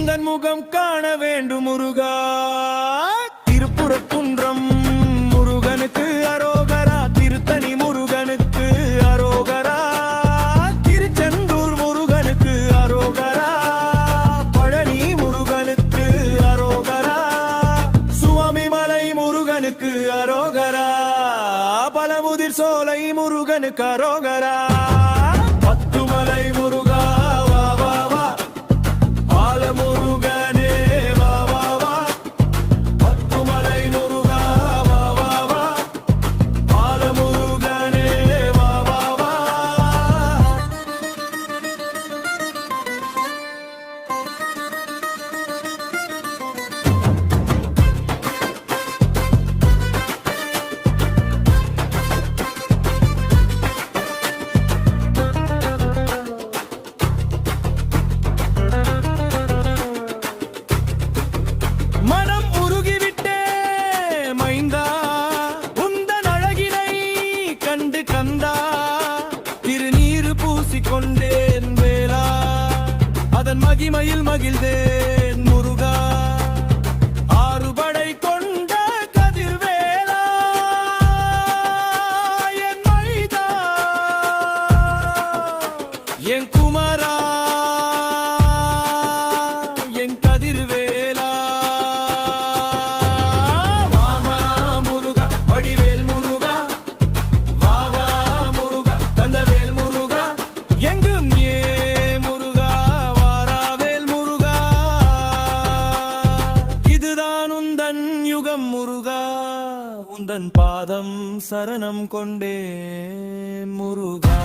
உந்தன் முகம் காண வேண்டும் முருகா. திருப்புறக்குன்றம் முருகனுக்கு அரோகரா, திருத்தணி முருகனுக்கு அரோகரா, திருச்செந்தூர் முருகனுக்கு அரோகரா, பழனி முருகனுக்கு அரோகரா, சுவாமிமலை முருகனுக்கு அரோகரா, பலமுதிர் சோலை முருகனுக்கு அரோகரா. பத்துமலை முருகா வா வா வா, பாலமுருகனே வா வா வா, பத்துமலை முருகா வா வா வா, பாலமுருகனே வா வா வா. மனம் உருகிவிட்டே மைந்தா, உந்தன் அழகினை கண்டு கந்தா, திருநீறு பூசிக்கொண்டேன் வேளா, அதன் மகிமையில் மகிழ்ந்தேன் முருகா. ஆறுபடை கொண்ட கதிர்வேலா என் மைதா, என் குமரா, என் கதிர்வேலா. வாமா முருகா வடிவேல் முருகா, வாவா முருகா தந்தவேல் முருகா, எங்கும் ஏ முருகா வாராவேல் முருகா. இதுதான் உந்தன் யுகம் முருகா, உந்தன் பாதம் சரணம் கொண்டே முருகா.